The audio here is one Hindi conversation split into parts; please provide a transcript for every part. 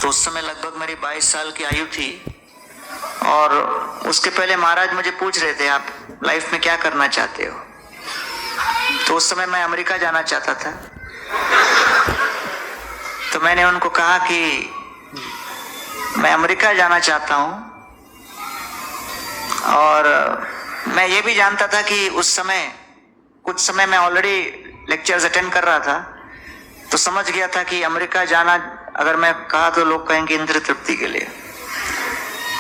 तो उस समय लगभग मेरी 22 साल की आयु थी। और उसके पहले महाराज मुझे पूछ रहे थे, आप लाइफ में क्या करना चाहते हो? तो उस समय मैं अमेरिका जाना चाहता था। तो मैंने उनको कहा कि मैं अमेरिका जाना चाहता हूं, और मैं ये भी जानता था कि उस समय कुछ समय मैं ऑलरेडी लेक्चर्स अटेंड कर रहा था, तो समझ गया था कि अमेरिका जाना अगर मैं कहा तो लोग कहेंगे इंद्र तृप्ति के लिए।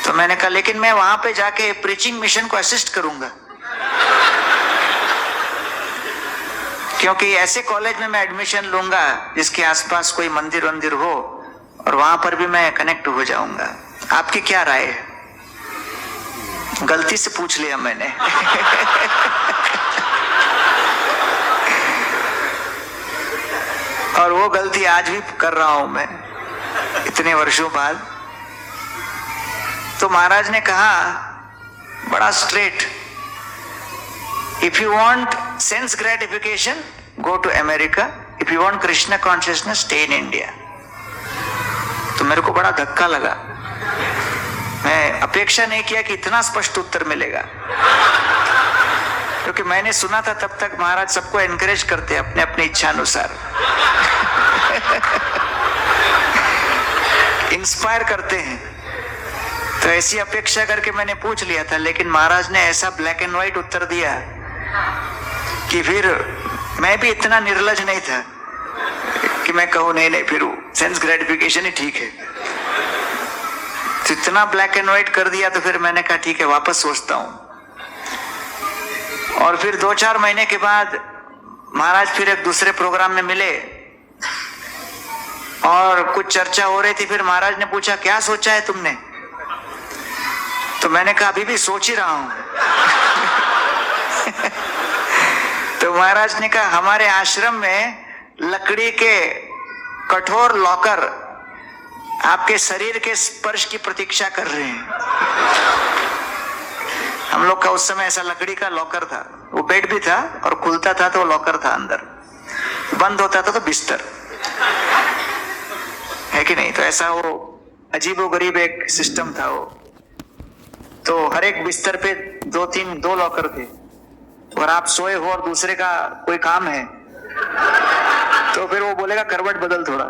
तो मैंने कहा लेकिन मैं वहां पे जाके प्रीचिंग मिशन को असिस्ट करूंगा, क्योंकि ऐसे कॉलेज में मैं एडमिशन लूंगा जिसके आसपास कोई मंदिर वंदिर हो, और वहां पर भी मैं कनेक्ट हो जाऊंगा। आपकी क्या राय है? गलती से पूछ लिया मैंने। और वो गलती आज भी कर रहा हूं मैं इतने वर्षों बाद। तो महाराज ने कहा बड़ा straight, if you want sense gratification go to America, if you want Krishna consciousness stay in India. तो मेरे को बड़ा धक्का लगा, मैं अपेक्षा नहीं किया कि इतना स्पष्ट उत्तर मिलेगा, क्योंकि मैंने सुना था तब तक महाराज सबको एनकरेज करते अपने अपनी इच्छा अनुसार, इंस्पायर करते हैं। तो ऐसी अपेक्षा करके मैंने पूछ लिया था, लेकिन महाराज ने ऐसा ब्लैक एंड व्हाइट उत्तर दिया कि फिर मैं भी इतना निर्लज नहीं था कि मैं कहूं नहीं फिर सेंस ग्रेटिफिकेशन ही ठीक है। तो इतना ब्लैक एंड व्हाइट कर दिया, तो फिर मैंने कहा ठीक है वापस सोचता हूं। और फिर 2-4 महीने के बाद महाराज फिर एक दूसरे प्रोग्राम में मिले और कुछ चर्चा हो रही थी। फिर महाराज ने पूछा क्या सोचा है तुमने? तो मैंने कहा अभी भी सोच ही रहा हूं। तो महाराज ने कहा हमारे आश्रम में लकड़ी के कठोर लॉकर आपके शरीर के स्पर्श की प्रतीक्षा कर रहे हैं। हम लोग का उस समय ऐसा लकड़ी का लॉकर था, वो बेड भी था और खुलता था तो लॉकर था, अंदर बंद होता था तो बिस्तर है कि नहीं। तो ऐसा वो अजीबोगरीब एक सिस्टम था वो। तो हर एक बिस्तर पे 2 लॉकर थे। अगर आप सोए हो और दूसरे का कोई काम है तो फिर वो बोलेगा करवट बदल थोड़ा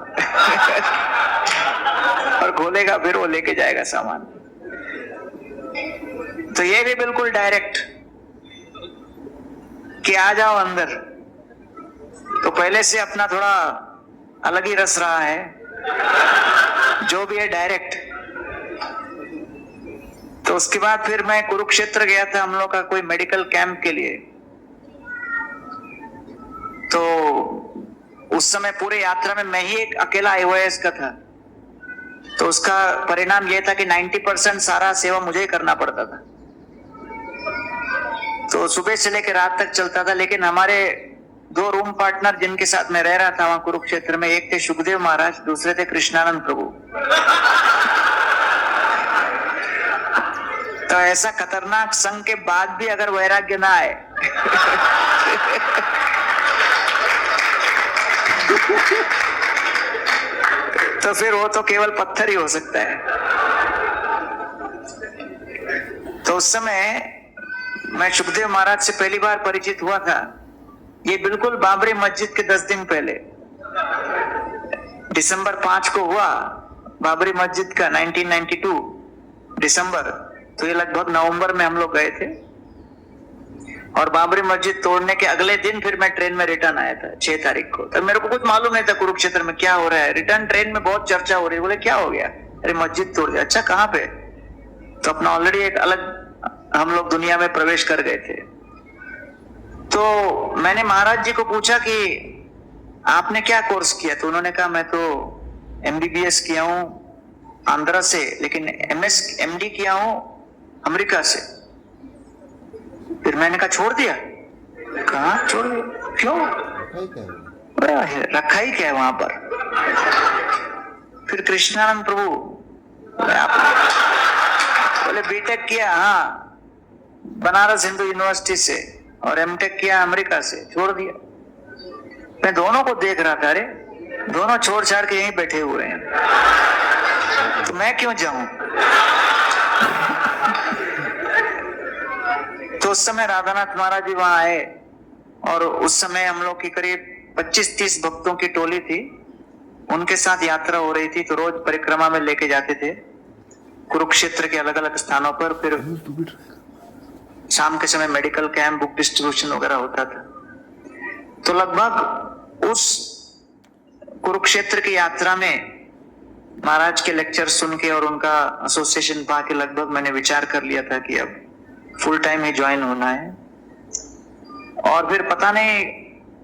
और खोलेगा, फिर वो लेके जाएगा सामान। तो ये भी बिल्कुल डायरेक्ट कि आ जाओ अंदर। तो पहले से अपना थोड़ा अलग ही रस रहा है, जो भी है डायरेक्ट। तो उसके बाद फिर मैं कुरुक्षेत्र गया था, हम लोग का कोई मेडिकल कैंप के लिए। तो उस समय पूरे यात्रा में मैं ही एक अकेला आईओएस का था। तो उसका परिणाम यह था कि 90% सारा सेवा मुझे ही करना पड़ता था। तो सुबह से लेकर रात तक चलता था। लेकिन हमारे 2 रूम पार्टनर जिनके साथ मैं रह रहा था वहां कुरुक्षेत्र में, एक थे सुखदेव महाराज, दूसरे थे कृष्णानंद प्रभु। तो ऐसा खतरनाक संग के बाद भी अगर वैराग्य ना आए तो फिर वो तो केवल पत्थर ही हो सकता है। तो उस समय मैं सुखदेव महाराज से पहली बार परिचित हुआ था, ये बिल्कुल बाबरी मस्जिद के 10 दिन पहले, दिसंबर 5 को हुआ बाबरी मस्जिद का, 1992 दिसंबर। तो ये लगभग नवंबर में हम लोग गए थे, और बाबरी मस्जिद तोड़ने के अगले दिन फिर मैं ट्रेन में रिटर्न आया था 6 तारीख को। तो मेरे को कुछ मालूम नहीं था कुरुक्षेत्र में क्या हो रहा है। रिटर्न ट्रेन में बहुत चर्चा हो रही है। बोले क्या हो गया? अरे मस्जिद तोड़ दिया। अच्छा कहाँ पे? तो अपना ऑलरेडी एक अलग हम लोग दुनिया में प्रवेश कर गए थे। तो मैंने महाराज जी को पूछा कि आपने क्या कोर्स किया? तो उन्होंने कहा मैं तो MBBS किया हूँ आंध्रा से, लेकिन MD किया हूँ अमेरिका से। फिर मैंने कहा छोड़ दिया? कहाँ छोड़ दिया? क्यों? रखा ही क्या है वहां पर? फिर कृष्णानंद प्रभु बोले बीटेक किया, हाँ बनारस हिंदू यूनिवर्सिटी से, और एमटेक किया अमेरिका से। छोड़ दिया। मैं दोनों को देख रहा था, अरे दोनों छोड़ छाड़ के यहीं बैठे हुए हैं। तो मैं क्यों जाऊं? तो उस समय राधानाथ महाराज जी वहां आए और उस समय हम लोग की करीब 25-30 भक्तों की टोली थी, उनके साथ यात्रा हो रही थी। तो रोज परिक्रमा में लेके जाते थे कुरुक्षेत्र के अलग अलग स्थानों पर। फिर शाम के समय मेडिकल कैंप, बुक डिस्ट्रीब्यूशन वगैरह होता था। तो लगभग उस कुरुक्षेत्र की यात्रा में महाराज के लेक्चर सुन के और उनका एसोसिएशन पा के लगभग मैंने विचार कर लिया था कि अब फुल टाइम ही ज्वाइन होना है। और फिर पता नहीं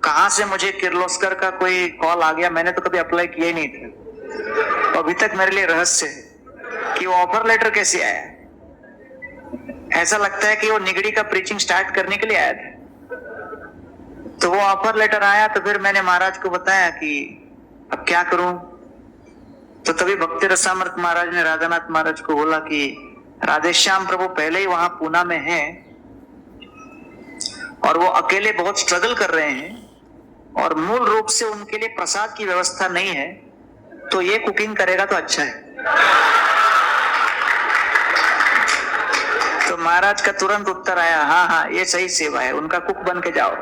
कहां से मुझे किर्लोस्कर का कोई कॉल आ गया। मैंने तो कभी अप्लाई किया ही नहीं था, अभी तक मेरे लिए रहस्य है कि वो ऑफर लेटर कैसे आया। ऐसा लगता है कि वो निगड़ी का प्रीचिंग स्टार्ट करने के लिए आया था। तो वो ऑफर लेटर आया तो फिर मैंने महाराज को बताया कि अब क्या करूं। तो तभी भक्ति रसामृत महाराज ने राधानाथ महाराज को बोला कि राधेश्याम प्रभु पहले ही वहां पूना में हैं और वो अकेले बहुत स्ट्रगल कर रहे हैं और मूल रूप से उनके लिए प्रसाद की व्यवस्था नहीं है, तो ये कुकिंग करेगा तो अच्छा है। तो महाराज का तुरंत उत्तर आया, हाँ हाँ ये सही सेवा है, उनका कुक बन के जाओ।